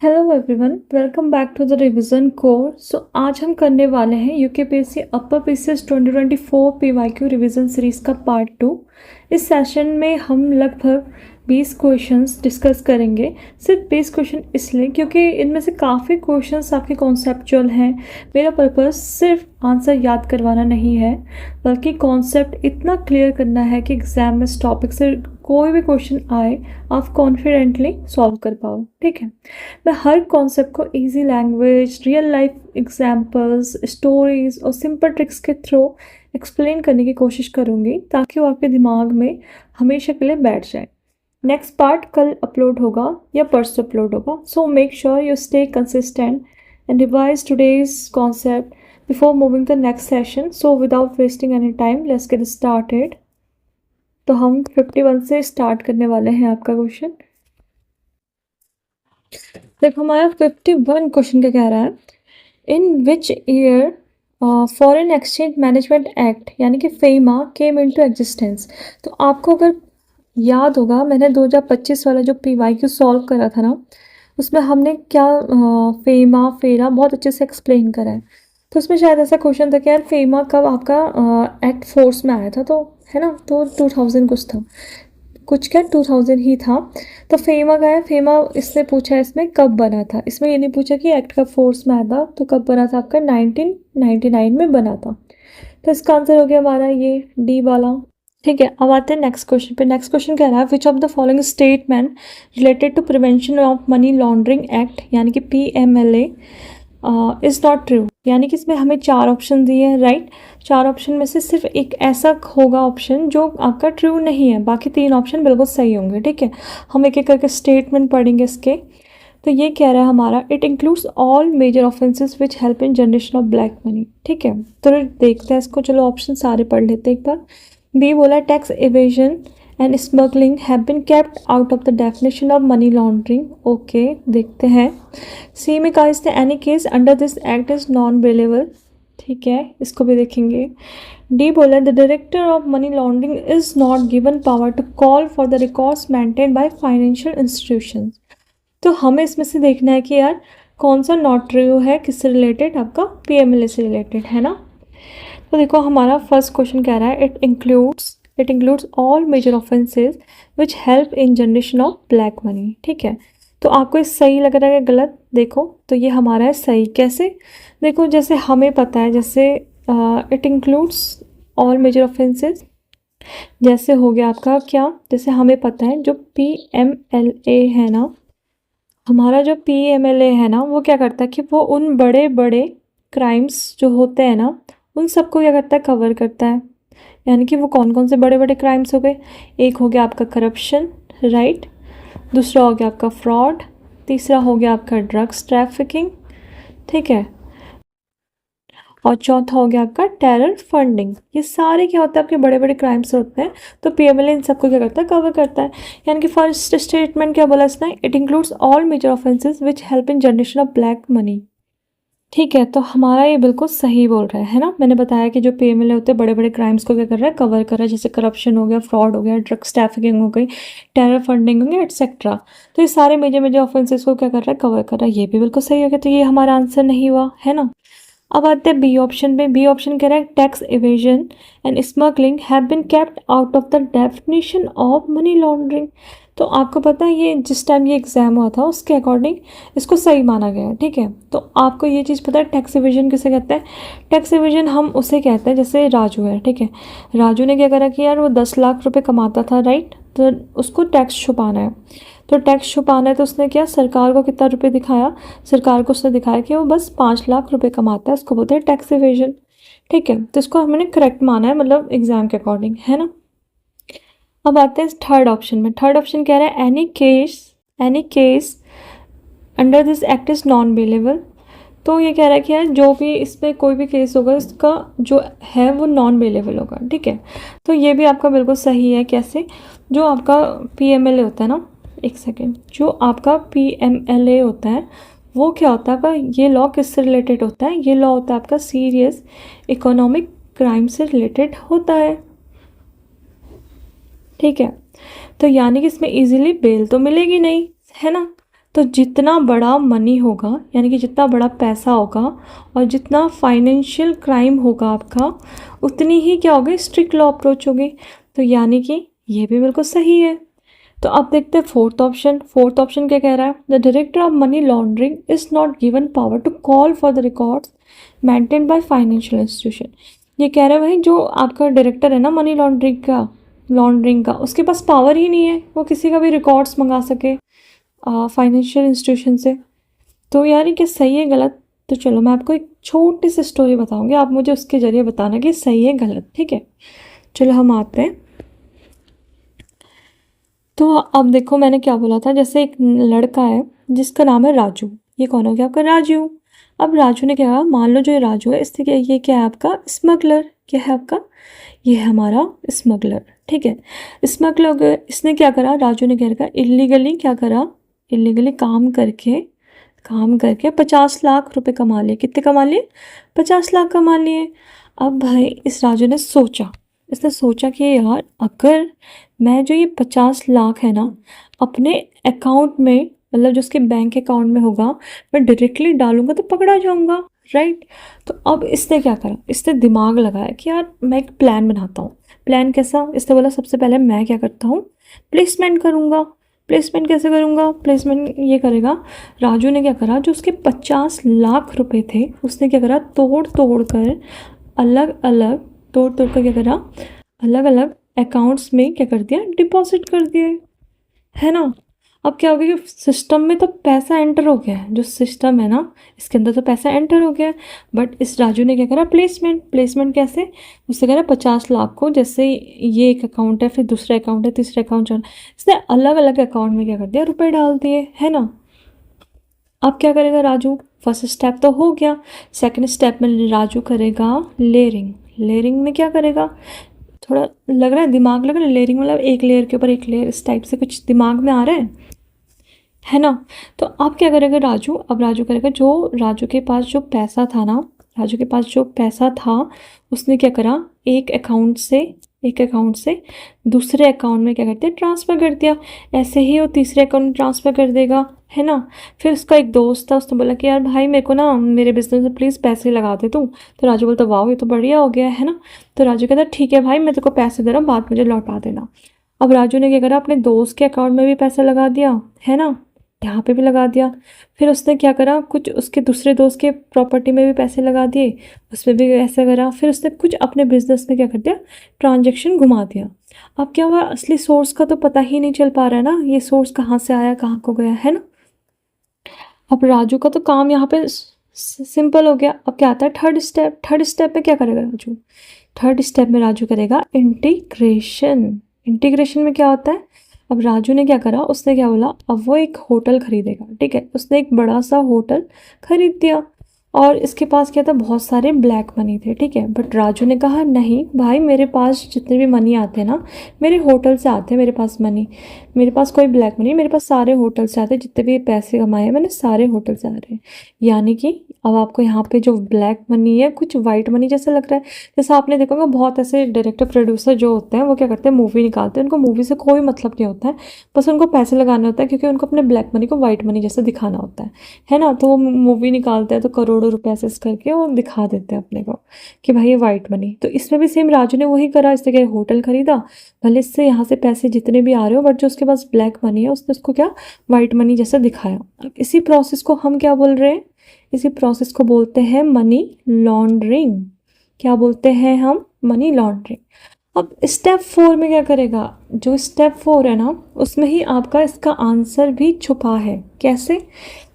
Hello everyone, welcome back to the revision course. आज हम करने वाले हैं UKPSC upper PCS 2024 PYQ revision series का पार्ट 2। इस सेशन में हम लगभग 20 क्वेश्चंस डिस्कस करेंगे। सिर्फ 20 क्वेश्चन इसलिए क्योंकि इनमें से काफ़ी क्वेश्चंस आपके कॉन्सेप्चुअल हैं। मेरा पर्पस सिर्फ आंसर याद करवाना नहीं है, बल्कि कॉन्सेप्ट इतना क्लियर करना है कि एग्जाम में इस टॉपिक से कोई भी क्वेश्चन आए आप कॉन्फिडेंटली सॉल्व कर पाओ। ठीक है, मैं हर कॉन्सेप्ट को easy language, real life examples, stories और सिंपल ट्रिक्स के थ्रू एक्सप्लेन करने की कोशिश करूँगी ताकि वो आपके दिमाग में हमेशा के लिए बैठ जाए। नेक्स्ट पार्ट कल अपलोड होगा या परसों अपलोड होगा, so make sure you stay consistent and revise today's concept before moving the next session. So without wasting any time let's get started. तो हम 51 से स्टार्ट करने वाले हैं आपका क्वेश्चन। देखो हमारा 51 क्वेश्चन क्या कह रहा है, in which year foreign exchange management act यानी कि फेमा केम इनटू एग्जिस्टेंस। तो आपको अगर याद होगा, मैंने 2025 वाला जो पीवाईक्यू सॉल्व करा था ना, उसमें हमने क्या फेमा फेरा बहुत अच्छे से एक्सप्लेन करा है। तो उसमें शायद ऐसा क्वेश्चन था कि यार फेमा कब आपका एक्ट फोर्स में आया था, तो है ना, तो 2000 कुछ था, कुछ क्या 2000 ही था। तो फेमा का है, फेमा इसने पूछा है इसमें कब बना था। इसमें ये नहीं पूछा कि एक्ट कब फोर्स में आया था, तो कब बना था आपका 1999 में बना था। तो इसका आंसर हो गया हमारा ये डी वाला। ठीक है, अब आते हैं नेक्स्ट क्वेश्चन पे। नेक्स्ट क्वेश्चन कह रहा है which of the following statement related to prevention of money laundering act यानी कि PMLA इज़ नॉट ट्रू। यानी कि इसमें हमें 4 ऑप्शन दिए हैं, राइट। 4 ऑप्शन में से सिर्फ एक ऐसा होगा ऑप्शन जो आपका ट्रू नहीं है, बाकी 3 ऑप्शन बिल्कुल सही होंगे। ठीक है, हम एक एक करके स्टेटमेंट पढ़ेंगे इसके। तो ये कह रहा है हमारा it includes all major offences which help in generation of black money. ठीक है, तो देखते हैं इसको, चलो ऑप्शन सारे पढ़ लेते हैं एक बार। बी बोला tax evasion and smuggling have been kept out of the definition of money laundering. Okay, देखते हैं। सी में कहा इसने any case under this act is non bailable. ठीक है, इसको भी देखेंगे। डी बोला the director of money laundering is not given power to call for the records maintain by financial institutions. तो हमें इसमें से देखना है कि यार कौन सा नॉट ट्रू है, किससे रिलेटेड, आपका PMLA से रिलेटेड है ना। तो देखो हमारा फर्स्ट क्वेश्चन कह रहा है it includes all major offences which help in generation of black money. ठीक है, तो आपको ये सही लग रहा है गलत? देखो तो ये हमारा है सही। कैसे? देखो जैसे हमें पता है, जैसे it includes all major offences, जैसे हो गया आपका क्या, जैसे हमें पता है जो PMLA है ना, हमारा जो PMLA है ना, वो क्या करता है कि वो उन बड़े बड़े क्राइम्स जो होते हैं ना, उन सबको क्या करता है, कवर करता है। यानी कि वो कौन कौन से बड़े बड़े क्राइम्स हो गए, एक हो गया आपका करप्शन, राइट, दूसरा हो गया आपका फ्रॉड, तीसरा हो गया आपका ड्रग्स ट्रैफिकिंग, ठीक है, और चौथा हो गया आपका टेरर फंडिंग। ये सारे क्या होता है, आपके बड़े बड़े क्राइम्स होते हैं, तो PMLA इन सबको क्या करता है, कवर करता है। यानी कि फर्स्ट स्टेटमेंट क्या बोला इसने, it includes all major offences which help in generation of black money. ठीक है, तो हमारा ये बिल्कुल सही बोल रहा है ना। मैंने बताया कि जो PMLA होते हैं बड़े बड़े क्राइम्स को क्या कर रहा है, कवर कर रहा है, जैसे करप्शन हो गया, फ्रॉड हो गया, ड्रग्स ट्रैफिकिंग हो गई, टेरर फंडिंग हो गया, एटसेट्रा। तो ये सारे मेजर मेजर ऑफेंसेस को क्या कर रहा है, कवर कर रहा है। ये भी बिल्कुल सही हो गया, तो ये हमारा आंसर नहीं हुआ है ना। अब आते हैं बी ऑप्शन पे। बी ऑप्शन कह रहा है tax evasion and smuggling have been kept out of the definition of money laundering. तो आपको पता है ये जिस टाइम ये एग्जाम हुआ था उसके अकॉर्डिंग इसको सही माना गया है। ठीक है, तो आपको ये चीज़ पता है टैक्स एवेजन किसे कहते हैं। टैक्स एवेजन हम उसे कहते हैं, जैसे राजू है, ठीक है, राजू ने क्या करा कि यार वो 10 लाख रुपए कमाता था, राइट, तो उसको टैक्स छुपाना है। तो टैक्स छुपाना है तो उसने क्या, सरकार को कितना रुपए दिखाया, सरकार को उसने दिखाया कि वो बस 5 लाख रुपए कमाता है, उसको बोलते हैं टैक्स एवेजन। ठीक है, तो इसको हमने करेक्ट माना है, मतलब एग्जाम के अकॉर्डिंग, है ना। अब आते हैं थर्ड ऑप्शन में। थर्ड ऑप्शन कह रहा है any case under this act is non bailable. तो ये कह रहा है कि यार जो भी इसमें कोई भी केस होगा इसका जो है वो नॉन बेलेबल होगा। ठीक है, तो ये भी आपका बिल्कुल सही है। कैसे? जो आपका PMLA होता है ना, एक सेकेंड, जो आपका PMLA होता है वो क्या होता है आपका, ये लॉ किससे रिलेटेड होता है, ये लॉ होता है आपका सीरियस इकोनॉमिक क्राइम से रिलेटेड होता है। ठीक है, तो यानी कि इसमें इजीली बेल तो मिलेगी नहीं, है ना। तो जितना बड़ा मनी होगा यानी कि जितना बड़ा पैसा होगा और जितना फाइनेंशियल क्राइम होगा आपका, उतनी ही क्या होगी, स्ट्रिक्ट लॉ अप्रोच होगी। तो यानी कि ये भी बिल्कुल सही है। तो अब देखते हैं फोर्थ ऑप्शन। फोर्थ ऑप्शन क्या कह रहा है, the director of money laundering is not given power to call for the records maintain by financial institution. ये कह रहा है भाई जो आपका डायरेक्टर है ना मनी लॉन्ड्रिंग का उसके पास पावर ही नहीं है वो किसी का भी रिकॉर्ड्स मंगा सके फाइनेंशियल इंस्टीट्यूशन से। तो यार ये क्या सही है गलत? तो चलो मैं आपको एक छोटी सी स्टोरी बताऊंगी, आप मुझे उसके ज़रिए बताना कि सही है गलत, ठीक है? चलो हम आते हैं। तो अब देखो मैंने क्या बोला था, जैसे एक लड़का है जिसका नाम है राजू। ये कौन हो गया आपका? राजू। अब राजू ने क्या कहा, मान लो जो ये राजू है इससे क्या, ये क्या है आपका? स्मगलर। क्या है आपका? ये है हमारा स्मगलर, ठीक है? स्मगलर इसने क्या करा, राजू ने क्या करा, इलीगली क्या करा, इलीगली काम करके 50 लाख रुपए कमा लिए। कितने कमा लिए? 50 लाख कमा लिए। अब भाई इस राजू ने सोचा, इसने सोचा कि यार अगर मैं जो ये 50 लाख है ना अपने अकाउंट में, मतलब जो उसके बैंक अकाउंट में होगा, मैं डायरेक्टली डालूंगा तो पकड़ा जाऊंगा, राइट? तो अब इसने क्या करा, इसने दिमाग लगाया कि यार मैं एक प्लान बनाता हूँ। प्लान कैसा? इसने बोला सबसे पहले मैं क्या करता हूँ, प्लेसमेंट करूँगा। प्लेसमेंट कैसे करूँगा? प्लेसमेंट ये करेगा, राजू ने क्या करा, जो उसके 50 लाख रुपए थे उसने क्या करा, तोड़ तोड़ कर क्या करा, अलग अलग अकाउंट्स में क्या कर दिया, डिपॉजिट कर दिए, है ना? अब क्या हो गया कि सिस्टम में तो पैसा एंटर हो गया है, जो सिस्टम है ना इसके अंदर तो पैसा एंटर हो गया है। बट इस राजू ने क्या करा, प्लेसमेंट कैसे, उससे कह रहा 50 लाख को, जैसे ये एक अकाउंट है, फिर दूसरा अकाउंट है, तीसरा अकाउंट है, इसने अलग अलग अकाउंट में क्या कर दिया, रुपए डाल दिए, है ना? अब क्या करेगा राजू, फर्स्ट स्टेप तो हो गया। सेकंड स्टेप में राजू करेगा लेयरिंग। लेयरिंग में क्या करेगा, थोड़ा लग रहा है दिमाग लग रहा है, लेयरिंग मतलब एक लेयर के ऊपर एक लेयर, इस टाइप से कुछ दिमाग में आ रहा है ना? तो अब क्या करेगा राजू, अब राजू करेगा, जो राजू के पास जो पैसा था ना, राजू के पास जो पैसा था उसने क्या करा, एक अकाउंट से दूसरे अकाउंट में क्या करते हैं, ट्रांसफ़र कर दिया। ऐसे ही वो तीसरे अकाउंट में ट्रांसफ़र कर देगा, है ना? फिर उसका एक दोस्त था, उसने बोला कि यार भाई मेरे को ना मेरे बिजनेस में प्लीज़ पैसे लगा दे तू। तो राजू बोलता वाह ये तो बढ़िया हो गया, है ना? तो राजू कहता ठीक है भाई मैं तेरे को पैसे दे रहा हूँ, बाद मुझे लौटा देना। अब राजू ने क्या करा, अपने दोस्त के अकाउंट में भी पैसा लगा दिया, है ना? यहाँ पे भी लगा दिया। फिर उसने क्या करा, कुछ उसके दूसरे दोस्त के प्रॉपर्टी में भी पैसे लगा दिए, उसमें भी ऐसा करा। फिर उसने कुछ अपने बिजनेस में क्या कर दिया, ट्रांजैक्शन घुमा दिया। अब क्या हुआ, असली सोर्स का तो पता ही नहीं चल पा रहा है ना, ये सोर्स कहाँ से आया कहाँ को गया, है ना? अब राजू का तो काम यहाँ पे सिंपल हो गया। अब क्या आता है थर्ड स्टेप में क्या करेगा राजू, थर्ड स्टेप में राजू करेगा इंटीग्रेशन। इंटीग्रेशन में क्या होता है, अब राजू ने क्या करा, उसने क्या बोला, अब वो एक होटल खरीदेगा, ठीक है? उसने एक बड़ा सा होटल खरीद दिया और इसके पास क्या था, बहुत सारे ब्लैक मनी थे, ठीक है? बट राजू ने कहा नहीं भाई मेरे पास जितने भी मनी आते हैं ना मेरे होटल से आते हैं, मेरे पास मनी, मेरे पास कोई ब्लैक मनी, मेरे पास सारे होटल से आते हैं, जितने भी पैसे कमाए हैं मैंने सारे होटल से आ रहे हैं। यानी कि अब आपको यहाँ पे जो ब्लैक मनी है कुछ वाइट मनी जैसा लग रहा है। जैसा आपने देखा होगा बहुत ऐसे डायरेक्टर प्रोड्यूसर जो होते हैं वो क्या करते हैं, मूवी निकालते हैं, उनको मूवी से कोई मतलब नहीं होता है, बस उनको पैसे लगाने होता है, क्योंकि उनको अपने ब्लैक मनी को वाइट मनी जैसा दिखाना होता है ना? तो वो मूवी निकालते हैं तो करोड़ों रुपए ऐसे करके वो दिखा देते हैं अपने को कि भाई ये वाइट मनी। तो इसमें भी सेम राजू ने वही करा, इसने क्या होटल खरीदा, भले इससे यहाँ से पैसे जितने भी आ रहे हो, बट जो उसके पास ब्लैक मनी है उसने उसको क्या वाइट मनी जैसा दिखाया। अब इसी प्रोसेस को हम क्या बोल रहे हैं, इसी प्रोसेस को बोलते हैं मनी लॉन्ड्रिंग। क्या बोलते हैं हम, मनी लॉन्ड्रिंग। अब स्टेप 4 में क्या करेगा, जो स्टेप 4 है ना उसमें ही आपका इसका आंसर भी छुपा है। कैसे,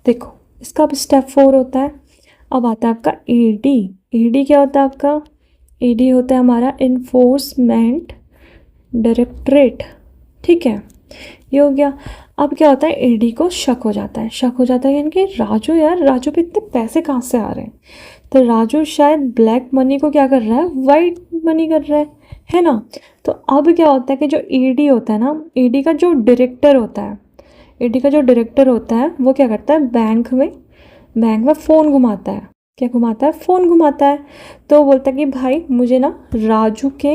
देखो इसका अब स्टेप 4 होता है। अब आता है आपका ईडी। ईडी क्या होता है आपका, ईडी होता है हमारा इन्फोर्समेंट डायरेक्टरेट, ठीक है? ये हो गया। अब क्या होता है, ईडी को शक हो जाता है यानी कि राजू पे इतने पैसे कहाँ से आ रहे हैं, तो राजू शायद ब्लैक मनी को क्या कर रहा है, वाइट मनी कर रहा है ना? तो अब क्या होता है कि जो ईडी होता है ना, ईडी का जो डायरेक्टर होता है वो क्या करता है, बैंक में फ़ोन घुमाता है। क्या घुमाता है, फ़ोन घुमाता है। तो बोलता है कि भाई मुझे ना राजू के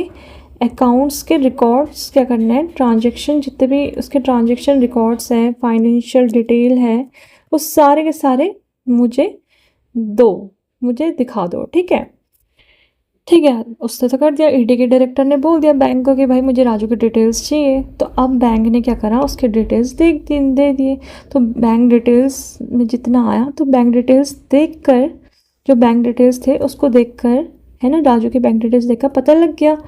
अकाउंट्स के रिकॉर्ड्स क्या करने हैं, ट्रांजैक्शन जितने भी उसके ट्रांजैक्शन रिकॉर्ड्स हैं, फाइनेंशियल डिटेल है, वो सारे के सारे मुझे मुझे दिखा दो। ठीक है, ठीक है, उसने तो कर दिया। ईडी के डायरेक्टर ने बोल दिया बैंक को कि भाई मुझे राजू की डिटेल्स चाहिए। तो अब बैंक ने क्या करा, उसके डिटेल्स दे दिए। तो बैंक डिटेल्स में जितना आया, तो बैंक डिटेल्स देख कर, जो बैंक डिटेल्स थे उसको देख कर, है ना, राजू के बैंक डिटेल्स देखकर पता लग गया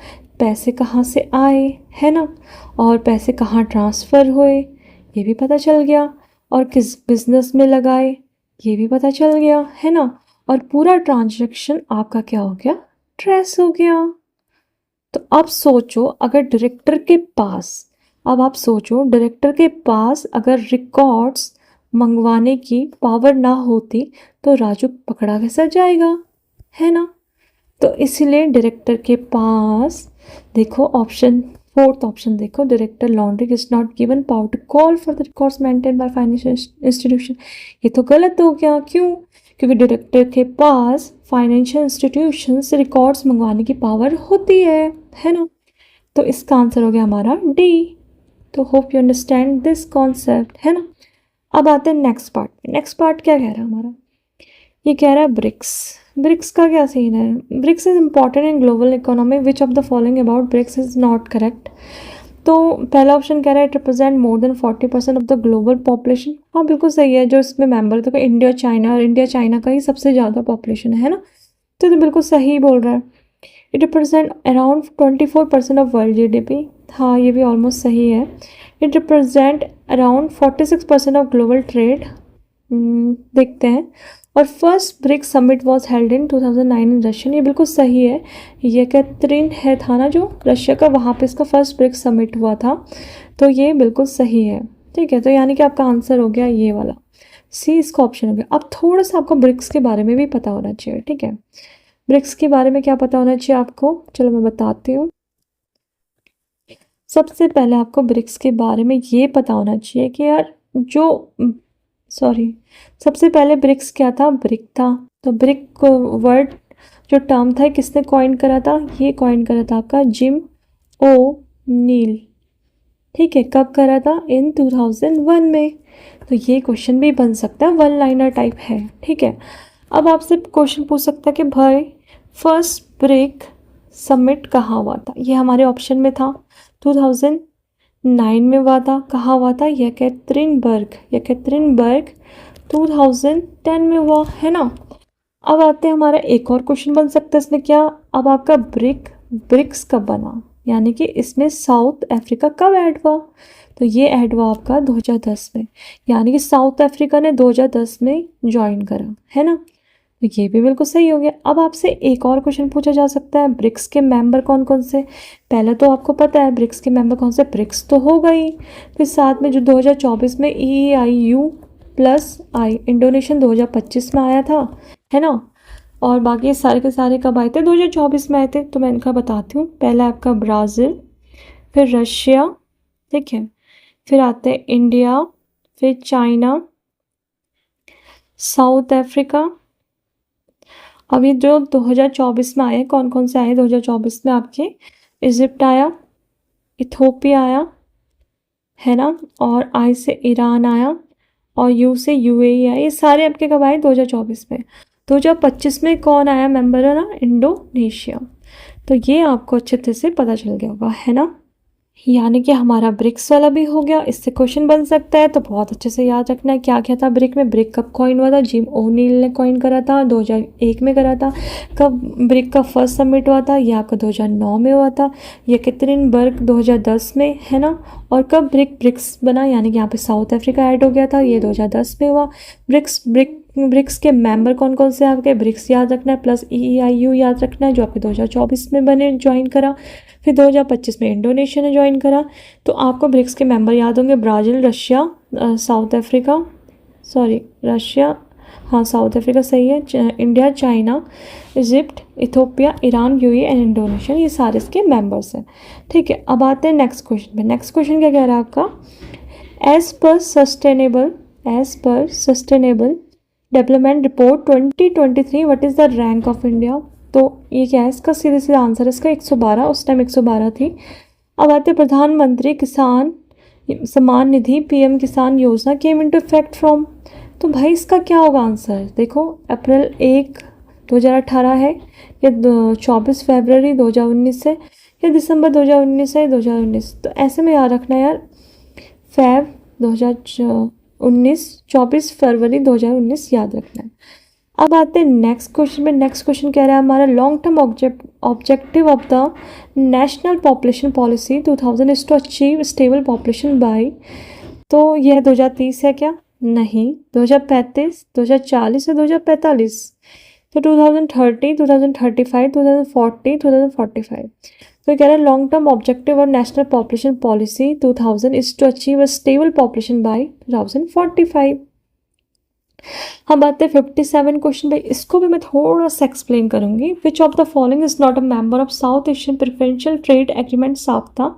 पैसे कहाँ से आए, है ना, और पैसे कहाँ ट्रांसफ़र हुए ये भी पता चल गया, और किस बिजनेस में लगाए ये भी पता चल गया, है ना, और पूरा ट्रांजैक्शन आपका क्या हो गया, ट्रेस हो गया। तो अब सोचो, अगर डायरेक्टर के पास, अब आप सोचो डायरेक्टर के पास अगर रिकॉर्ड्स मंगवाने की पावर ना होती तो राजू पकड़ा कैसा जाएगा, है ना। तो इसलिए डायरेक्टर के पास, देखो ऑप्शन, फोर्थ ऑप्शन देखो, director laundry is not given power to call for the records maintain by financial institution. ये तो गलत हो गया, क्यों, क्योंकि डायरेक्टर के पास फाइनेंशियल इंस्टीट्यूशन से रिकॉर्ड्स मंगवाने की पावर होती है ना। तो इसका आंसर हो गया हमारा डी। तो hope you understand this concept, है ना। अब आते हैं नेक्स्ट पार्ट। नेक्स्ट पार्ट क्या कह रहा है हमारा, ये कह रहा है ब्रिक्स। ब्रिक्स का क्या सीन है, BRICS is important in global economy, which of the following about BRICS is not correct. तो पहला ऑप्शन कह रहा है it represent more than 40% of the global population. हाँ बिल्कुल सही है, जो इसमें मेंबर थे इंडिया चाइना, और इंडिया चाइना का ही सबसे ज़्यादा पॉपुलेशन है ना, तो बिल्कुल सही बोल रहा है। It represent around 24% of world GDP. हाँ ये भी ऑलमोस्ट सही है। It represent around 46% of global trade. देखते हैं। और first BRICS summit was held in 2009 in Russian. ये बिल्कुल सही है, ये कैथरीन है था ना जो रशिया का, वहाँ पे इसका फर्स्ट ब्रिक्स समिट हुआ था, तो ये बिल्कुल सही है। ठीक है, तो यानी कि आपका आंसर हो गया ये वाला सी, इसका ऑप्शन हो गया। अब थोड़ा सा आपको ब्रिक्स के बारे में भी पता होना चाहिए। ठीक है, ब्रिक्स के बारे में क्या पता होना चाहिए आपको, चलो मैं बताती हूँ। सबसे पहले आपको ब्रिक्स के बारे में ये पता होना चाहिए कि यार जो सबसे पहले ब्रिक्स क्या था, ब्रिक था। तो ब्रिक वर्ड जो टर्म था किसने कॉइन करा था, ये कॉइन करा था आपका जिम ओ नील। ठीक है, कब करा था, इन 2001 में। तो ये क्वेश्चन भी बन सकता है, वन लाइनर टाइप है। ठीक है, अब आपसे क्वेश्चन पूछ सकता है कि भाई फर्स्ट ब्रिक समिट कहाँ हुआ था, ये हमारे ऑप्शन में था 2009 में हुआ था। कहाँ हुआ था, यकैतरिनबर्ग 2010 में हुआ, है ना। अब आते हैं, हमारा एक और क्वेश्चन बन सकता है इसमें क्या, अब आपका ब्रिक्स कब बना, यानी कि इसमें साउथ अफ्रीका कब ऐड हुआ। तो ये ऐड हुआ आपका 2010 में, यानी कि साउथ अफ्रीका ने 2010 में ज्वाइन करा, है ना। तो ये भी बिल्कुल सही हो गया। अब आपसे एक और क्वेश्चन पूछा जा सकता है, ब्रिक्स के मेंबर कौन कौन से। पहले तो आपको पता है ब्रिक्स के मेंबर कौन से, ब्रिक्स तो हो गई, फिर साथ में जो 2024 में EAU+I इंडोनेशियन 2025 में आया था, है ना। और बाकी सारे के सारे कब आए थे, 2024 में आए थे। तो मैं इनका बताती हूँ। पहला आपका ब्राज़ील, फिर रशिया, ठीक है, फिर आते हैं इंडिया, फिर चाइना, साउथ अफ्रीका। अभी जो 2024 में आए कौन कौन से आए, 2024 में आपके इजिप्ट आया, इथोपिया आया, है ना, और आई से ईरान आया, और यू से UAE आया। ये सारे आपके कब आए, 2024 में। 2025 में कौन आया मेंबर, है ना, इंडोनेशिया। तो ये आपको अच्छे तरह से पता चल गया होगा, है ना। यानी कि हमारा ब्रिक्स वाला भी हो गया। इससे क्वेश्चन बन सकता है, तो बहुत अच्छे से याद रखना है क्या क्या था ब्रिक में। ब्रिक कब कॉइन हुआ था, जिम ओनील ने कॉइन करा था, 2001 में करा था। कब ब्रिक का फर्स्ट समिट हुआ था, ये आपका 2009 में हुआ था। यकैतरिनबर्ग 2010 में, है ना। और कब ब्रिक्स बना, यानी कि यहाँ पे साउथ अफ्रीका ऐड हो गया था, ये 2010 में हुआ। ब्रिक्स के मेंबर कौन कौन से आपके, ब्रिक्स याद रखना है, प्लस EAU याद रखना है जो आपके 2024 में बने, ज्वाइन करा। फिर 2025 में इंडोनेशिया ने ज्वाइन करा। तो आपको ब्रिक्स के मेंबर याद होंगे, Brazil, Russia, south Africa, Russia, हाँ साउथ अफ्रीका सही है, India, China, Egypt, Ethiopia, Iran, UAE and Indonesia, ये सारे इसके मेंबर्स हैं। ठीक है, अब आते हैं नेक्स्ट क्वेश्चन पे। नेक्स्ट क्वेश्चन क्या कह रहा है आपका, as per sustainable development report 2023 what is the rank of India. तो ये क्या है, इसका सीधे सीधा आंसर है इसका 112, उस टाइम 112 थी। अब आते हैं प्रधानमंत्री किसान सम्मान निधि पीएम किसान योजना केम इनटू इफेक्ट फ्रॉम। तो भाई इसका क्या होगा आंसर, देखो अप्रैल 1 2018 है, या 24 फरवरी 2019 है, या दिसंबर 2019 है, 2019। तो ऐसे में याद रखना यार, फेब 2019, 24 फरवरी 2019 याद रखना है। अब आते हैं नेक्स्ट क्वेश्चन में। नेक्स्ट क्वेश्चन कह रहा है हमारा long term objective of the national population policy 2000 is to achieve stable population by. तो यह 2030 है क्या, नहीं, 2035, 2040 या 2045। तो 2030, 2035, 2040, 2045। तो कह रहा है लॉन्ग टर्म ऑब्जेक्टिव और national population policy 2000 is to achieve a stable population by 2045। हम आते हैं 57 क्वेश्चन पे, इसको भी मैं थोड़ा सा एक्सप्लेन करूंगी। Which of the following is not a member of South Asian preferential trade agreement SAPTA.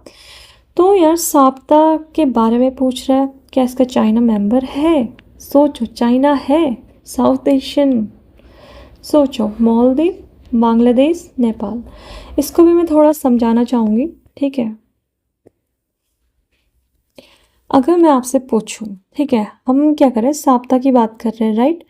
तो यार साप्ता के बारे में पूछ रहा है, क्या इसका चाइना मेंबर है? सोचो, चाइना है, साउथ एशियन, सोचो, मालदीव, बांग्लादेश, नेपाल। इसको भी मैं थोड़ा समझाना चाहूँगी, ठीक है। अगर मैं आपसे पूछूं, ठीक है, हम क्या करें, साप्ता की बात कर रहे हैं, राइट।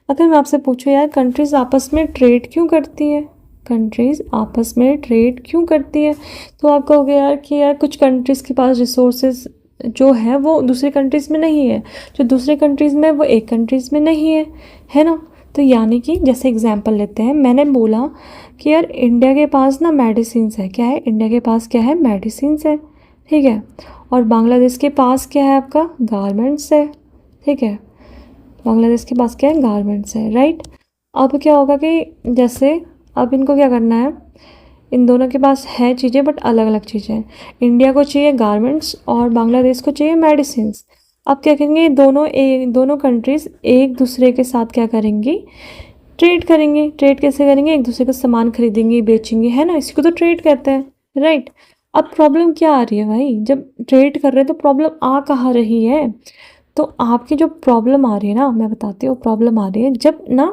अगर मैं आपसे पूछूं यार कंट्रीज आपस में ट्रेड क्यों करती है, कंट्रीज आपस में ट्रेड क्यों करती है, तो आप कहोगे यार कि यार कुछ कंट्रीज़ के पास रिसोर्सेज जो है वो दूसरी कंट्रीज़ में नहीं है, जो दूसरे कंट्रीज़ में वो एक कंट्रीज़ में नहीं है ना। तो यानी कि जैसे एग्जांपल लेते हैं, मैंने बोला कि यार इंडिया के पास ना मेडिसिन्स है, क्या है, इंडिया के पास क्या है, मेडिसिन्स है, ठीक है। और बांग्लादेश के पास क्या है, आपका गारमेंट्स है, ठीक है, बांग्लादेश के पास क्या है, गारमेंट्स है, राइट। अब क्या होगा कि जैसे अब इनको क्या करना है, इन दोनों के पास है चीज़ें बट अलग अलग चीज़ें। इंडिया को चाहिए गारमेंट्स और बांग्लादेश को चाहिए मेडिसिन्स। अब क्या करेंगे, दोनों कंट्रीज़ एक दूसरे के साथ क्या करेंगी, ट्रेड करेंगे। ट्रेड कैसे करेंगे, एक दूसरे का सामान खरीदेंगे, बेचेंगे, है ना, इसी को तो ट्रेड कहते हैं, राइट। अब प्रॉब्लम क्या आ रही है भाई, जब ट्रेड कर रहे हैं तो प्रॉब्लम आ कहाँ रही है, तो आपकी जो प्रॉब्लम आ रही है ना, मैं बताती हूँ प्रॉब्लम आ रही है जब ना,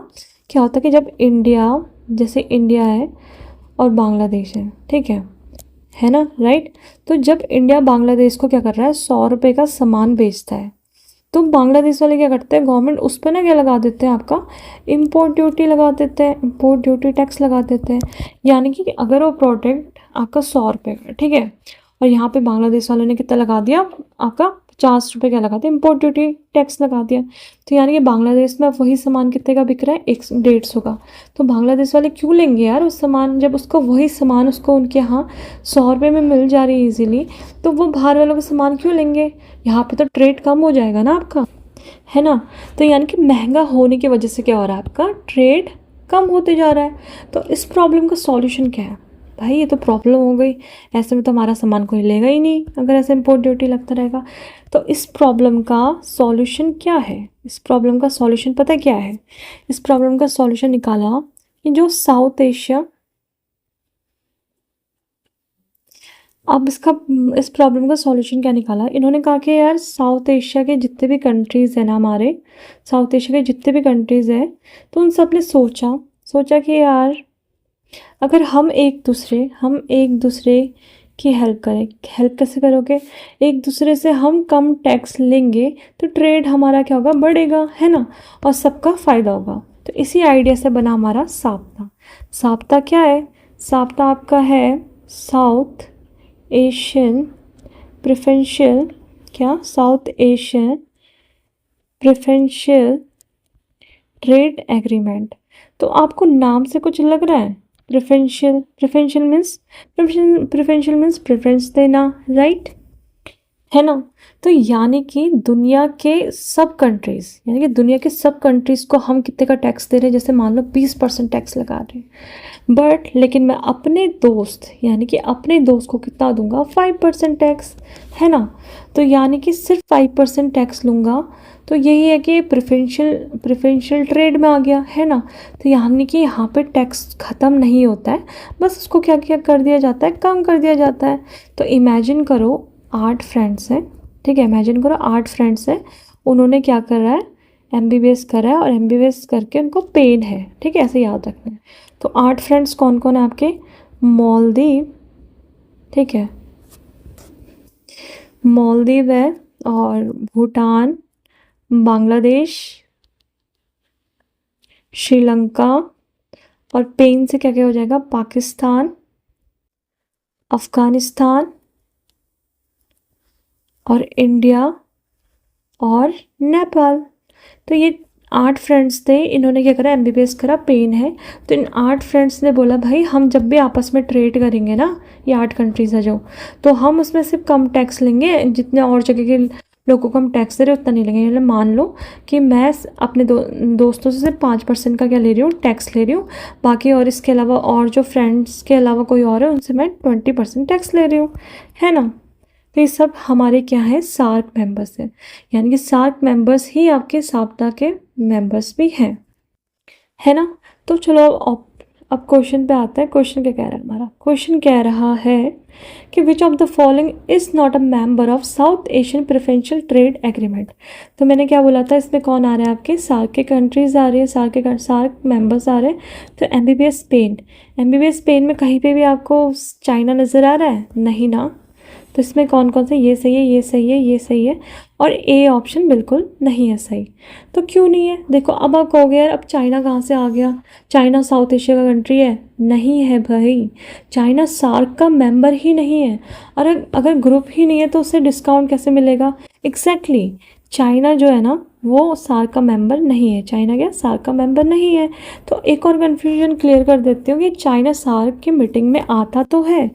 क्या होता है कि जब इंडिया, जैसे इंडिया है और बांग्लादेश है, ठीक है ना, राइट। तो जब इंडिया बांग्लादेश को क्या कर रहा है, 100 रुपये का सामान बेचता है, तो बांग्लादेश वाले क्या करते हैं, गवर्नमेंट उस पर ना क्या लगा देते हैं, आपका इम्पोर्ट ड्यूटी लगा देते हैं, इम्पोर्ट ड्यूटी टैक्स लगा देते हैं। यानी कि अगर वो प्रोडक्ट आपका 100 रुपये का, ठीक है, और यहाँ पे बांग्लादेश वालों ने कितना लगा दिया, आपका 50 रुपये क्या लगा दिया, इम्पोर्ट ड्यूटी टैक्स लगा दिया। तो यानी कि बांग्लादेश में वही सामान कितने का बिक रहा है, 150 का। तो बांग्लादेश वाले क्यों लेंगे यार उस सामान, जब उसको वही सामान उसको उनके यहाँ 100 रुपये में मिल जा रही है ईजिली, तो वो बाहर वालों का सामान क्यों लेंगे, यहाँ पे तो ट्रेड कम हो जाएगा ना आपका, है ना। तो यानी कि महंगा होने की वजह से क्या हो रहा है, आपका ट्रेड कम होते जा रहा है। तो इस प्रॉब्लम का सॉल्यूशन क्या है भाई, ये तो प्रॉब्लम हो गई, ऐसे में तो हमारा सामान कोई लेगा ही नहीं अगर ऐसे इम्पोर्ट ड्यूटी लगता रहेगा। तो इस प्रॉब्लम का सॉल्यूशन क्या है, इस प्रॉब्लम का सॉल्यूशन पता क्या है, इस प्रॉब्लम का सॉल्यूशन निकाला कि जो साउथ एशिया, अब इस प्रॉब्लम का सॉल्यूशन क्या निकाला, इन्होंने कहा कि यार साउथ एशिया के जितने भी कंट्रीज़ हैं ना, हमारे साउथ एशिया के जितने भी कंट्रीज़ हैं, तो उन सब ने सोचा कि यार अगर हम एक दूसरे की हेल्प करें, हेल्प कैसे करोगे, एक दूसरे से हम कम टैक्स लेंगे तो ट्रेड हमारा क्या होगा, बढ़ेगा, है ना, और सबका फ़ायदा होगा। तो इसी आइडिया से बना हमारा साप्ता। साप्ता क्या है, साप्ता आपका है साउथ एशियन प्रेफरेंशियल, क्या, south Asian preferential trade agreement. तो आपको नाम से कुछ लग रहा है, प्रेफरेंशियल मीन्स प्रेफरेंस देना, राइट, है ना। तो यानी कि दुनिया के सब कंट्रीज़ को हम कितने का टैक्स दे रहे हैं, जैसे मान लो 20% टैक्स लगा रहे हैं, बट लेकिन मैं अपने दोस्त को कितना दूंगा, 5% टैक्स, है ना। तो यानी कि सिर्फ 5% टैक्स लूँगा, तो यही है कि प्रेफरेंशियल ट्रेड में आ गया, है ना। तो यानी कि यहाँ पे टैक्स ख़त्म नहीं होता है, बस उसको क्या क्या कर दिया जाता है, कम कर दिया जाता है। तो इमेजिन करो 8 फ्रेंड्स हैं, ठीक है, इमेजिन करो 8 फ्रेंड्स हैं, उन्होंने क्या कर रहा है, MBBS करा है और MBBS करके उनको पेन है, ठीक है, ऐसे याद रखना है। तो 8 फ्रेंड्स कौन कौन है आपके? मालदीव, ठीक है, मालदीव है, और भूटान, बांग्लादेश, श्रीलंका, और पेन से क्या क्या हो जाएगा? पाकिस्तान, अफगानिस्तान, और इंडिया, और नेपाल। तो ये 8 फ्रेंड्स थे, इन्होंने क्या करा? MBBS करा, पेन है। तो इन 8 फ्रेंड्स ने बोला भाई हम जब भी आपस में ट्रेड करेंगे ना, ये 8 कंट्रीज है जो, तो हम उसमें सिर्फ कम टैक्स लेंगे, जितने और जगह के लोगों को हम टैक्स दे रहे उतना नहीं लेंगे। मतलब मान लो कि मैं अपने दोस्तों से सिर्फ 5% का क्या ले रही हूँ? टैक्स ले रही हूँ। बाकी और इसके अलावा और जो फ्रेंड्स के अलावा कोई और है उनसे मैं 20% टैक्स ले रही हूँ, है ना। तो ये सब हमारे क्या है? सार्क मेंबर्स हैं, यानी कि सार्क मेंबर्स ही आपके साप्ताह के मेंबर्स भी हैं, है ना। तो चलो अब क्वेश्चन पे आता है। क्वेश्चन क्या कह रहा है हमारा? क्वेश्चन कह रहा है कि विच of the following is not a member of South Asian preferential trade agreement. तो मैंने क्या बोला था, इसमें कौन आ रहा है? आपके सार्क के कंट्रीज आ रही है, सार्क मेंबर्स आ रहे हैं। तो MBBS स्पेन, MBBS स्पेन में कहीं पे भी आपको चाइना नज़र आ रहा है? नहीं ना। तो इसमें कौन कौन से? ये सही है, ये सही है, ये सही है, और ए ऑप्शन बिल्कुल नहीं है सही। तो क्यों नहीं है? देखो अब आप कहोगे यार अब चाइना कहाँ से आ गया? चाइना साउथ एशिया का कंट्री है? नहीं है भाई, चाइना सार्क का मेंबर ही नहीं है। और अगर ग्रुप ही नहीं है तो उससे डिस्काउंट कैसे मिलेगा? एग्जैक्टली चाइना जो है ना वो सार्क का मेंबर नहीं है। चाइना क्या सार्क का मेंबर नहीं है। तो एक और कन्फ्यूजन क्लियर कर देती हूँ कि चाइना सार्क की मीटिंग में आता तो है,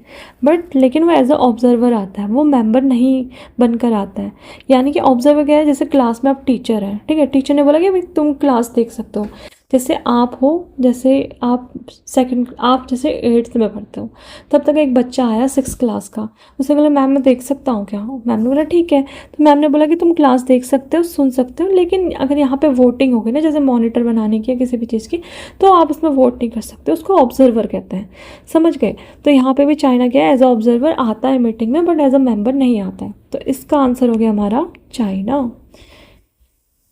बट लेकिन वो एज अ ऑब्जर्वर आता है, वो मेंबर नहीं बनकर आता है। यानी कि ऑब्जर्वर क्या है? जैसे क्लास में आप टीचर हैं, ठीक है, टीचर ने बोला कि भाई तुम क्लास देख सकते हो। जैसे आप हो, जैसे आप जैसे 8th में पढ़ते हो, तब तक एक बच्चा आया 6th क्लास का, उसे बोला मैम मैं देख सकता हूँ क्या? मैम ने बोला ठीक है। तो मैम ने बोला कि तुम क्लास देख सकते हो, सुन सकते हो, लेकिन अगर यहाँ पे वोटिंग होगी ना, जैसे मॉनिटर बनाने की या किसी भी चीज़ की, तो आप उसमें वोट नहीं कर सकते, उसको ऑब्जर्वर कहते हैं, समझ गए। तो यहाँ पे भी चाइना क्या है? एज अ ऑब्जर्वर आता है मीटिंग में, बट एज अ मेंबर नहीं आता है। तो इसका आंसर हो गया हमारा चाइना।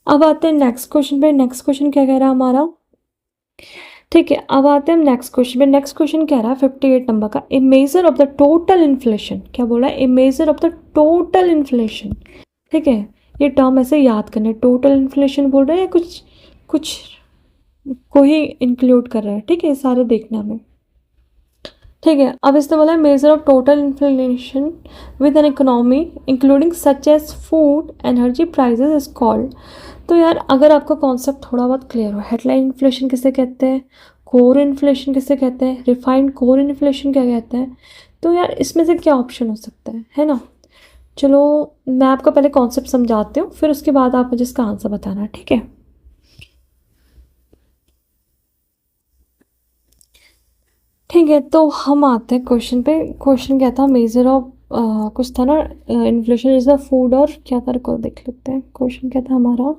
अब आते हैं नेक्स्ट क्वेश्चन पे। नेक्स्ट क्वेश्चन क्या कह रहा है हमारा? ठीक है, अब आते हैं हम नेक्स्ट क्वेश्चन पे। नेक्स्ट क्वेश्चन कह रहा है 58 नंबर का, a measure of the total inflation. क्या बोला है? A measure of the total inflation, ठीक है। ये टर्म ऐसे याद करना है, टोटल इन्फ्लेशन बोल रहे हैं, कुछ कुछ को ही इंक्लूड कर रहा है, ठीक है, सारे देखना हमें, ठीक है। अब इसने बोला है measure of total inflation with an economy including such as food energy prices is called. तो यार अगर आपका कॉन्सेप्ट थोड़ा बहुत क्लियर हो, हेडलाइन इन्फ्लेशन किसे कहते हैं, कोर इन्फ्लेशन किसे कहते हैं, रिफाइंड कोर इन्फ्लेशन क्या कहते हैं, तो यार इसमें से क्या ऑप्शन हो सकता है ना। चलो मैं आपको पहले कॉन्सेप्ट समझाती हूँ, फिर उसके बाद आप मुझे इसका आंसर बताना, ठीक है। ठीक है, तो हम आते हैं क्वेश्चन पे। क्वेश्चन क्या था? मेजर ऑफ कुछ था ना, इन्फ्लेशन इज द फूड, और क्या था, को देख लेते हैं क्वेश्चन क्या था हमारा।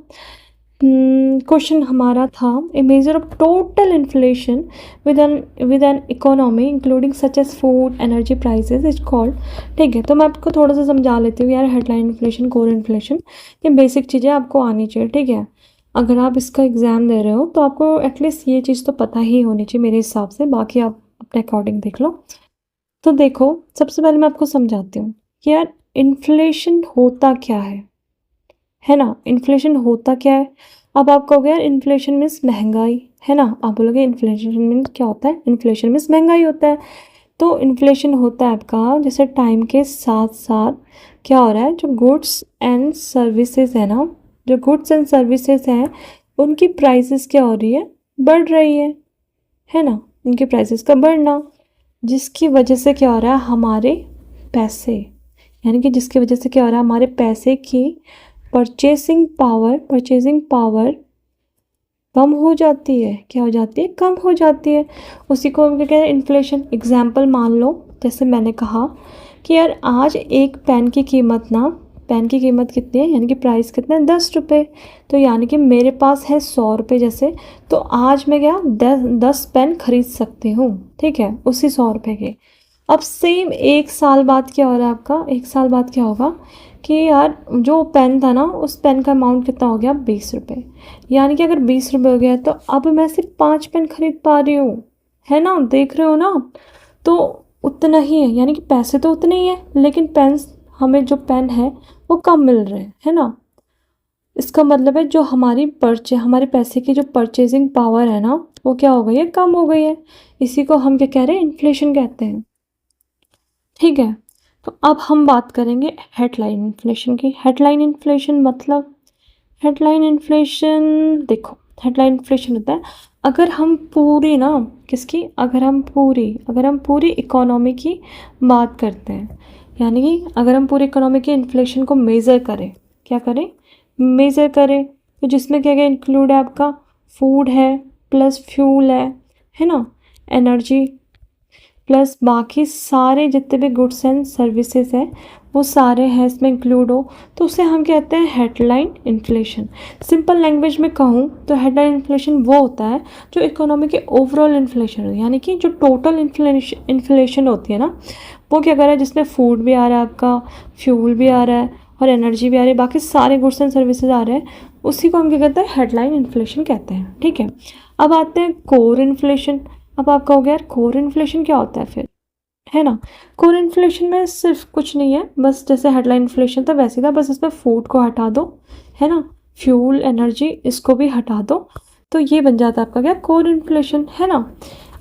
क्वेश्चन हमारा था a measure of total inflation with an economy including such as food energy prices is called. ठीक है, तो मैं आपको थोड़ा सा समझा लेती हूँ यार। हेडलाइन इन्फ्लेशन, कोर इन्फ्लेशन, ये बेसिक चीज़ें आपको आनी चाहिए, ठीक है। अगर आप इसका एग्ज़ाम दे रहे हो तो आपको एटलीस्ट ये चीज़ तो पता ही होनी चाहिए मेरे हिसाब से, बाकी आप अपने अकॉर्डिंग देख लो। तो देखो सबसे पहले मैं आपको समझाती हूँ कि यार इन्फ्लेशन होता क्या है ना। इन्फ्लेशन होता क्या है? अब आप कहोगे यार इन्फ्लेशन मीन्स महंगाई, है ना। आप बोलोगे इन्फ्लेशन मीन्स क्या होता है? इन्फ्लेशन मीन्स महंगाई होता है। तो इन्फ्लेशन होता है आपका जैसे टाइम के साथ साथ क्या हो रहा है, जो गुड्स एंड सर्विसेज है ना, जो गुड्स एंड सर्विसेज हैं उनकी प्राइसेस क्या हो रही है, बढ़ रही है ना। उनके प्राइसेस का बढ़ना, जिसकी वजह से क्या हो रहा है, हमारे पैसे, यानी कि जिसकी वजह से क्या हो रहा है, हमारे पैसे की परचेसिंग पावर कम हो जाती है। क्या हो जाती है? कम हो जाती है। उसी को हम क्या कहते हैं? इन्फ्लेशन। एग्जाम्पल मान लो, जैसे मैंने कहा कि यार आज एक पेन की कीमत कितनी है, यानी कि प्राइस कितना है, 10 रुपये। तो यानी कि मेरे पास है 100 रुपये जैसे, तो आज मैं क्या 10 पेन खरीद सकती हूँ, ठीक है, उसी 100 रुपये के। अब सेम 1 साल बाद क्या हो रहा है आपका, 1 साल बाद क्या होगा कि यार जो पेन था ना, उस पेन का अमाउंट कितना हो गया, 20 रुपये। यानी कि अगर 20 रुपये हो गया तो अब मैं सिर्फ 5 पेन खरीद पा रही हूँ, है ना, देख रहे हो ना। तो उतना ही है, यानी कि पैसे तो उतने ही है, लेकिन पेन, हमें जो पेन है वो कम मिल रहे हैं, है ना। इसका मतलब है जो हमारे पैसे की जो परचेजिंग पावर है ना, वो क्या हो गई है, कम हो गई है। इसी को हम क्या कह रहे हैं, इन्फ्लेशन कहते हैं। ठीक है, तो अब हम बात करेंगे हेडलाइन इन्फ्लेशन की। हेडलाइन इन्फ्लेशन मतलब, हेडलाइन इन्फ्लेशन, देखो, हेडलाइन इन्फ्लेशन होता है अगर हम पूरी ना, किसकी, अगर हम पूरी इकोनॉमी की बात करते हैं, यानी कि अगर हम पूरी इकोनॉमी के इन्फ्लेशन को मेज़र करें, क्या करें, मेज़र करें, तो जिसमें क्या क्या इंक्लूड है आपका, फूड है, प्लस फ्यूल है ना, एनर्जी, प्लस बाकी सारे जितने भी गुड्स एंड सर्विसेज हैं वो सारे हैं इसमें इंक्लूड हो, तो उसे हम कहते हैं हेडलाइन इन्फ्लेशन। सिंपल लैंग्वेज में कहूँ तो हेडलाइन इन्फ्लेशन वो होता है जो इकोनॉमी के ओवरऑल इन्फ्लेशन हो, यानी कि जो टोटल इन्फ्लेशन होती है ना, वो क्या कर रहा है, जिसमें फूड भी आ रहा है आपका, फ्यूल भी आ रहा है और एनर्जी भी आ रही है, बाकी सारे गुड्स एंड सर्विसेज आ रहे हैं, उसी को हम क्या कहते हैं, हेडलाइन इन्फ्लेशन कहते हैं। ठीक है, अब आते हैं कोर इन्फ्लेशन। अब आप कहोगे यार कोर इन्फ्लेशन क्या होता है फिर, है ना। कोर इन्फ्लेशन में सिर्फ कुछ नहीं है, बस जैसे हेडलाइन इन्फ्लेशन था वैसे ही था, बस इसमें फूड को हटा दो, है ना, फ्यूल, एनर्जी, इसको भी हटा दो, तो ये बन जाता है आपका क्या, कोर इन्फ्लेशन, है ना।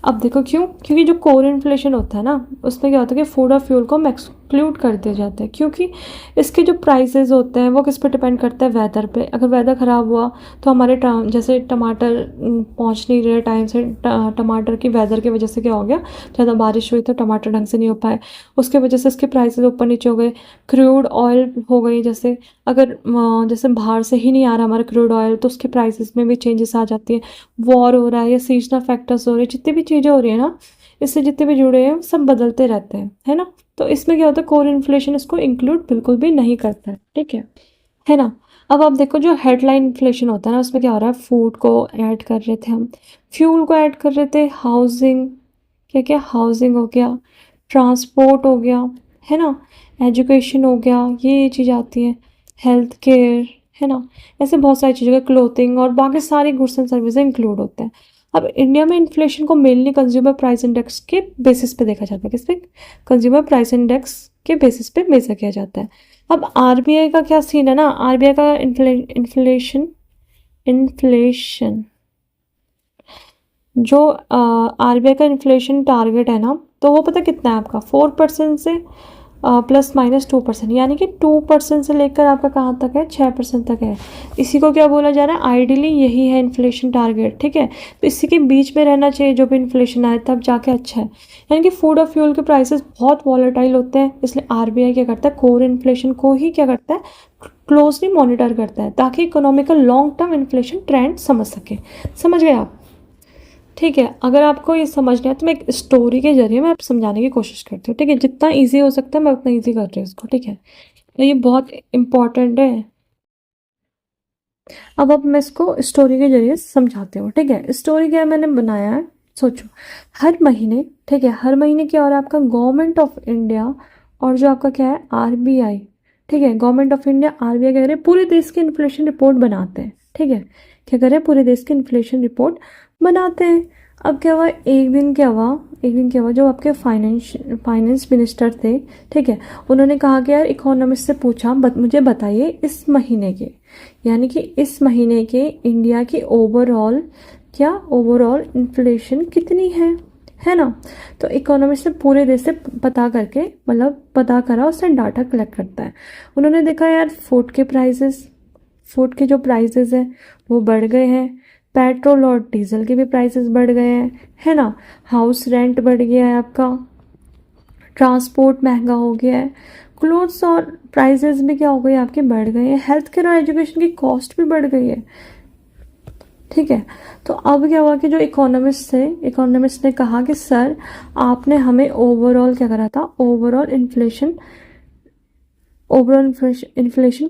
अब देखो क्यों, क्योंकि जो कोर इन्फ्लेशन होता है ना, उसमें क्या होता है कि फूड और फ्यूल को हम एक्सक्लूड कर दिए जाते हैं, क्योंकि इसके जो प्राइसेस होते हैं वो किस पे डिपेंड करता है, वेदर पे। अगर वेदर ख़राब हुआ तो हमारे जैसे टमाटर पहुंच नहीं रहे टाइम से, टमाटर की वेदर की वजह से क्या हो गया, ज़्यादा बारिश हुई तो टमाटर ढंग से नहीं हो पाए, उसके वजह से इसके प्राइसेस ऊपर नीचे हो गए। क्रूड ऑयल हो गई, जैसे अगर जैसे बाहर से ही नहीं आ रहा हमारा क्रूड ऑयल, तो उसके प्राइसेस में भी चेंजेस आ जाती है। वॉर हो रहा है या सीजनल फैक्टर्स हो रहे हैं, जितनी भी चीज़ें हो रही है ना, इससे जितने भी जुड़े हैं सब बदलते रहते हैं, है ना। तो इसमें क्या होता है, कोर इन्फ्लेशन इसको इंक्लूड बिल्कुल भी नहीं करता है। ठीक है ना। अब आप देखो जो हेडलाइन इन्फ्लेशन होता है ना, उसमें क्या हो रहा है, फूड को ऐड कर रहे थे हम, फ्यूल को ऐड कर रहे थे, हाउसिंग, क्या क्या, हाउसिंग हो गया, ट्रांसपोर्ट हो गया, है ना, एजुकेशन हो गया, ये चीज़ आती है, हेल्थ केयर, है ना, ऐसे बहुत सारी चीज़ें, क्लोथिंग और बाकी सारी गुड्स एंड सर्विसेज इंक्लूड होते हैं। अब इंडिया में इन्फ्लेशन को मेनली कंज्यूमर प्राइस इंडेक्स के बेसिस पे देखा जाता है, किस पे, कंज्यूमर प्राइस इंडेक्स के बेसिस पे मेजर किया जाता है। अब आरबीआई का क्या सीन है ना, आरबीआई का इन्फ्लेशन इन्फ्लेशन जो आरबीआई का इन्फ्लेशन टारगेट है ना, तो वो पता कितना है आपका, 4% से ±2%, यानी कि 2% से लेकर आपका कहाँ तक है, 6% तक है। इसी को क्या बोला जा रहा है, आइडियली यही है इन्फ्लेशन टारगेट। ठीक है, तो इसी के बीच में रहना चाहिए जो भी इन्फ्लेशन आए, तब जाके अच्छा है। यानी कि फूड और फ्यूल के प्राइसेस बहुत वॉलेटाइल होते हैं, इसलिए आरबीआई क्या करता है, कोर इन्फ्लेशन को ही क्या करता है, क्लोजली मॉनिटर करता है, ताकि economical long term inflation trend समझ सके। समझ गए आप। ठीक है, अगर आपको ये समझ नहीं आया तो मैं एक स्टोरी के ज़रिए मैं आप समझाने की कोशिश करती हूँ। ठीक है, जितना ईज़ी हो सकता है मैं उतना ईज़ी कर रही हूँ इसको। ठीक है, तो ये बहुत इम्पॉर्टेंट है। अब मैं इसको स्टोरी के ज़रिए समझाती हूँ। ठीक है, स्टोरी क्या मैंने बनाया है, सोचो, हर महीने, ठीक है, हर महीने क्या हो रहा है, आपका गवर्नमेंट ऑफ इंडिया और जो आपका क्या है, आरबीआई, ठीक है, गवर्नमेंट ऑफ इंडिया, आरबीआई क्या करे, पूरे देश की इन्फ्लेशन रिपोर्ट बनाते हैं। ठीक है, क्या करें, पूरे देश की इन्फ्लेशन रिपोर्ट बनाते हैं। अब क्या हुआ, एक दिन क्या हुआ, जो आपके फाइनेंस मिनिस्टर थे, ठीक है, उन्होंने कहा कि यार, इकोनॉमिस्ट से पूछा, मुझे बताइए इस महीने के, यानी कि इस महीने के इंडिया की ओवरऑल इन्फ्लेशन कितनी है ना। तो इकोनॉमिस्ट ने पूरे देश से पता करके, मतलब पता करा, उससे डाटा कलेक्ट करता है। उन्होंने देखा यार, फूड के जो प्राइसेस हैं वो बढ़ गए हैं, पेट्रोल और डीजल के भी प्राइसेस बढ़ गए हैं, है ना, हाउस रेंट बढ़ गया है आपका, ट्रांसपोर्ट महंगा हो गया है, क्लोथ्स और प्राइसेस भी क्या हो गए आपके, बढ़ गए हैं, हेल्थ केयर और एजुकेशन की कॉस्ट भी बढ़ गई है। ठीक है, तो अब क्या हुआ कि जो इकोनॉमिस्ट ने कहा कि सर, आपने हमें ओवरऑल क्या करा था, ओवरऑल इन्फ्लेशन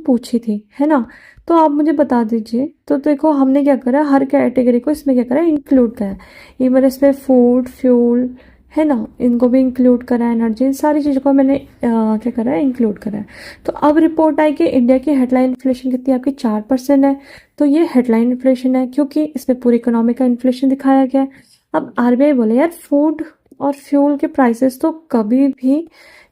पूछी थी, है ना, तो आप मुझे बता दीजिए। तो देखो हमने क्या करा, हर कैटेगरी को इसमें क्या करा, इंक्लूड करा, इवन इसमें फूड, फ्यूल, है ना, इनको भी इंक्लूड करा है, एनर्जी, इन सारी चीज़ों को मैंने क्या करा है, इंक्लूड करा है। तो अब रिपोर्ट आई कि इंडिया की हेडलाइन इन्फ्लेशन कितनी आपकी 4% है। तो ये हेडलाइन इन्फ्लेशन है क्योंकि इसमें पूरी इकोनॉमी का इन्फ्लेशन दिखाया गया है। अब आरबीआई बोले यार फूड और फ्यूल के प्राइसेस तो कभी भी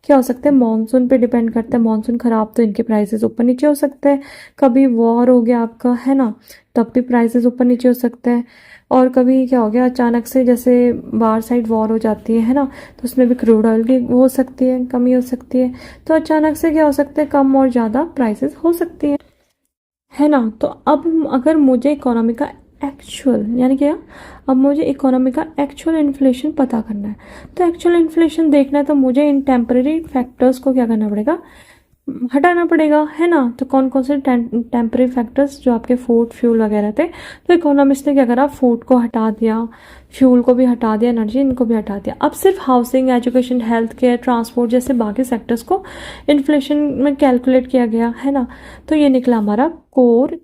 क्या हो सकते हैं, मानसून पे डिपेंड करता है, मानसून खराब तो इनके प्राइसेस ऊपर नीचे हो सकते हैं, कभी वॉर हो गया आपका, है ना, तब भी प्राइसेस ऊपर नीचे हो सकते हैं, और कभी क्या हो गया अचानक से, जैसे बाहर साइड वॉर हो जाती है ना, तो उसमें भी क्रूड ऑयल की वो हो सकती है, कमी हो सकती है, तो अचानक से क्या हो सकता है, कम और ज़्यादा प्राइसेस हो सकती है ना। तो अब अगर मुझे इकोनॉमी का एक्चुअल यानी क्या, अब मुझे इकोनॉमी का एक्चुअल इन्फ्लेशन पता करना है, तो एक्चुअल इन्फ्लेशन देखना है तो मुझे इन टेम्पररी फैक्टर्स को क्या करना पड़ेगा, हटाना पड़ेगा, है ना। तो कौन कौन से टेम्पररी फैक्टर्स, जो आपके फूड फ्यूल वगैरह थे, तो इकोनॉमिस्ट ने क्या करा, फूड को हटा दिया, फ्यूल को भी हटा दिया, एनर्जी इनको भी हटा दिया। अब सिर्फ housing, education, health care, transport जैसे बाकी सेक्टर्स को इन्फ्लेशन में कैलकुलेट किया गया, है ना। तो ये निकला हमारा कोर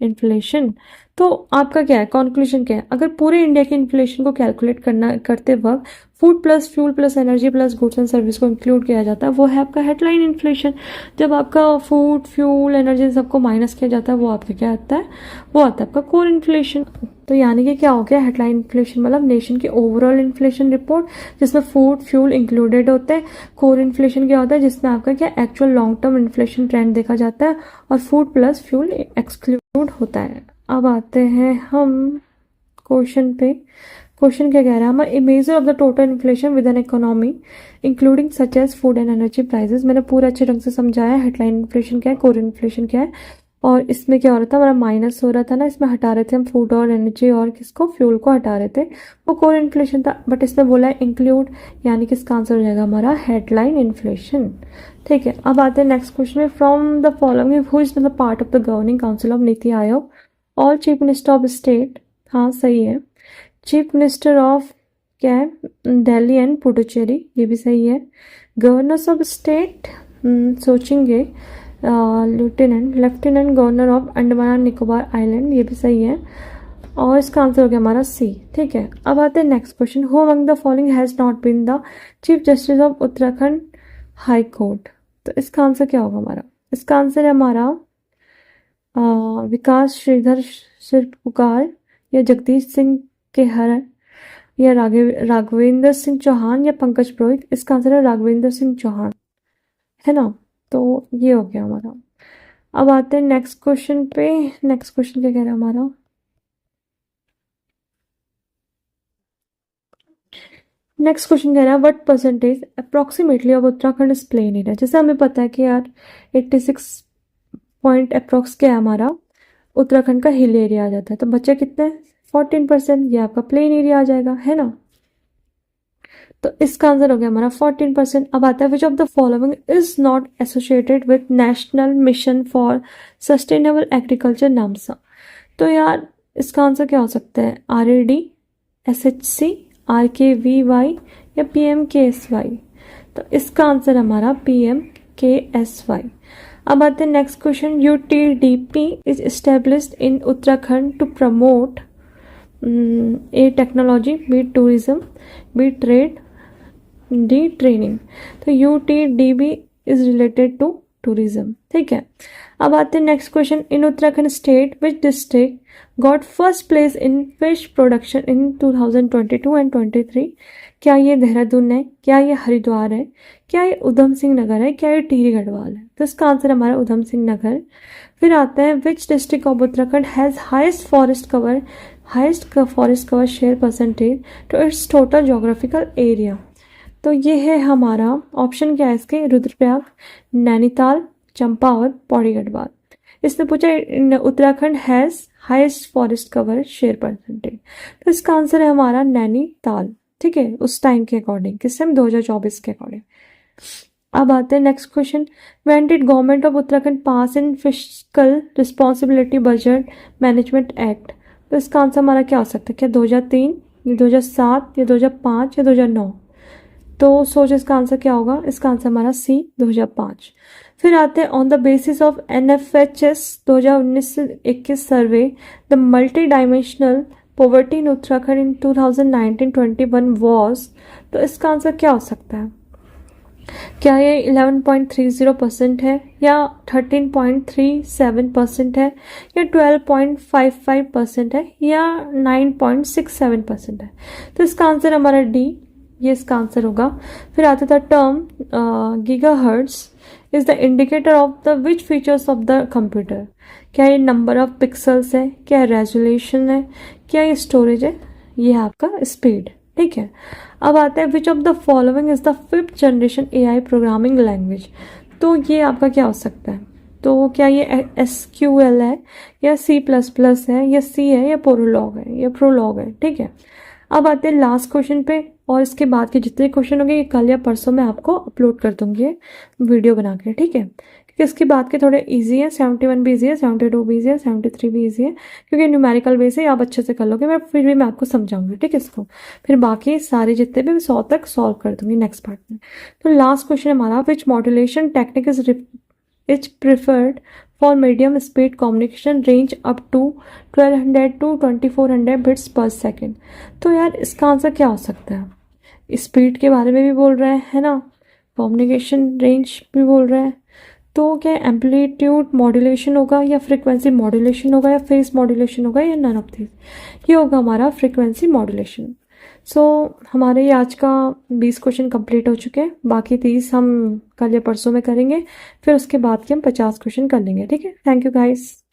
इन्फ्लेशन। तो आपका क्या है, कंक्लूजन क्या है, अगर पूरे इंडिया के इन्फ्लेशन को कैलकुलेट करते वक्त food plus fuel plus energy plus goods and service को इंक्लूड किया जाता है, वो है आपका हेडलाइन इन्फ्लेशन। जब आपका फूड फ्यूल एनर्जी सबको माइनस किया जाता है, वो आपका क्या आता है, वो आता है आपका कोर इन्फ्लेशन। तो यानी कि क्या हो गया, हेडलाइन इन्फ्लेशन मतलब नेशन की ओवरऑल इन्फ्लेशन रिपोर्ट जिसमें फूड फ्यूल इंक्लूडेड होते हैं। कोर इन्फ्लेशन क्या होता है, जिसमें आपका क्या actual long term inflation trend देखा जाता है, और फूड प्लस फ्यूल एक्सक्लूड होता है। अब आते हैं हम क्वेश्चन पे। क्वेश्चन क्या कह रहा है, हमारा measure of the total inflation with an economy including such as food and energy prices. मैंने पूरा अच्छे ढंग से समझाया हेडलाइन इन्फ्लेशन क्या है, कोर इन्फ्लेशन क्या है, और इसमें क्या हो रहा था, हमारा माइनस हो रहा था ना, इसमें हटा रहे थे हम फूड और एनर्जी और किसको, फ्यूल को हटा रहे थे, वो कोर इन्फ्लेशन था। बट इसमें बोला है इंक्लूड, यानी कि इसका आंसर हो जाएगा हमारा हेडलाइन इन्फ्लेशन। ठीक है, अब आते हैं नेक्स्ट क्वेश्चन में, from the following who is मतलब part of the governing council of NITI Aayog, all chief minister of state. हाँ सही है, चीफ मिनिस्टर ऑफ क्या है, दिल्ली एंड पुडुचेरी, ये भी सही है। गवर्नर्स ऑफ स्टेट सोचेंगे, lieutenant governor of Andaman and Nicobar island, ये भी सही है, और इसका आंसर हो गया हमारा सी। ठीक है, अब आते हैं next question, who among the following has not been the chief justice of Uttarakhand high court. तो इसका आंसर क्या होगा हमारा, इसका आंसर है हमारा विकास श्रीधर शिरपुकार, या जगदीश सिंह केहर, या राघवेंद्र सिंह चौहान, या पंकज पुरोहित। इसका आंसर है राघवेंद्र सिंह चौहान, है ना। तो ये हो गया हमारा। अब आते हैं नेक्स्ट क्वेश्चन पे। नेक्स्ट क्वेश्चन क्या कह रहा है हमारा, नेक्स्ट क्वेश्चन कह रहा है what percentage approximately of Uttarakhand is plain area. जैसे हमें पता है कि यार 86 पॉइंट अप्रोक्स क्या है हमारा, उत्तराखंड का हिल एरिया आ जाता है, तो बच्चा कितना है 14%, ये आपका प्लेन एरिया आ जाएगा, है ना। तो इसका आंसर हो गया हमारा 14%। अब आता है which of the following is not associated with national mission for sustainable agriculture NMSA. तो यार इसका आंसर क्या हो सकता है, RAD, SHC, RKVY, या PMKSY। तो इसका आंसर हमारा PMKSY। अब आते हैं next question, UTDP is established in Uttarakhand to promote A technology, B tourism, B trade, D training. तो UTDP is related to tourism. ठीक है, अब आते हैं next question, in Uttarakhand state which district got first place in fish production in 2022 and 23। क्या ये देहरादून है, क्या ये हरिद्वार है, क्या ये उधम सिंह नगर है, क्या ये टिहरी गढ़वाल है। तो इसका आंसर हमारा उधम सिंह नगर। फिर आता है which district of Uttarakhand has highest forest cover share percentage to its total geographical area. तो ये है हमारा ऑप्शन, क्या है इसके, रुद्रप्रयाग, नैनीताल, चंपावत, पौड़ी गढ़वाल। इसने पूछा Uttarakhand has highest forest cover share percentage, तो इसका आंसर है हमारा नैनीताल। ठीक है, उस टाइम के अकॉर्डिंग, किस टाइम 2024 के अकॉर्डिंग। अब आते हैं next question, when did government of Uttarakhand pass in fiscal responsibility budget management act. तो इसका आंसर हमारा क्या हो सकता है, क्या 2003, या 2007, या 2005, या 2009। तो सोचो इसका आंसर क्या होगा, इसका आंसर हमारा C 2005। फिर आते हैं on the basis of NFHS 2019 से 21 सर्वे the multi dimensional poverty in Uttarakhand in 2019-21 was, तो इसका आंसर क्या हो सकता है? क्या ये 11.30% है, या 13.37% है, या 12.55% है, या 9.67% है? तो इसका आंसर हमारा डी, ये इसका आंसर होगा। फिर आता था term gigahertz is the indicator of the which features of the computer. क्या ये नंबर ऑफ पिक्सल्स है, क्या रेजोल्यूशन है, क्या ये स्टोरेज है, ये है आपका स्पीड। ठीक है, अब आता है which of the following is the fifth generation AI programming language. तो ये आपका क्या हो सकता है? तो क्या ये SQL है, या C++ है, या C है, या प्रोलॉग है, या प्रोलॉग है। ठीक है, अब आते हैं लास्ट क्वेश्चन पे, और इसके बाद के जितने क्वेश्चन होंगे ये कल या परसों में आपको अपलोड कर दूंगी वीडियो बना के। ठीक है, क्योंकि इसके बाद के थोड़े इजी है, 71 भी इजी है, 72 भी इजी है, 73 भी इजी है, क्योंकि न्यूमेरिकल बेस है, आप अच्छे से कर लोगे। मैं फिर भी मैं आपको समझाऊंगी, ठीक है इसको। फिर बाकी सारे जितने भी मैं 100 तक सॉल्व कर दूंगी नेक्स्ट पार्ट में। तो लास्ट क्वेश्चन हमारा, which modulation technique is preferred for medium speed communication range up to 1200 to 2400 bits per second. तो यार इसका आंसर क्या हो सकता है? स्पीड के बारे में भी बोल रहे हैं, है ना, कम्युनिकेशन रेंज भी बोल रहे हैं, तो क्या एम्पलीट्यूड मॉड्यूलेशन होगा, या फ्रीक्वेंसी मॉड्यूलेशन होगा, या फेस मॉड्यूलेशन होगा, या नन ऑफ दिस? ये होगा हमारा फ्रीक्वेंसी मॉड्यूलेशन। सो हमारे ये आज का 20 क्वेश्चन कंप्लीट हो चुके हैं, बाकी 30 हम कल या परसों में करेंगे, फिर उसके बाद के हम 50 क्वेश्चन कर लेंगे। ठीक है, थैंक यू गाइस।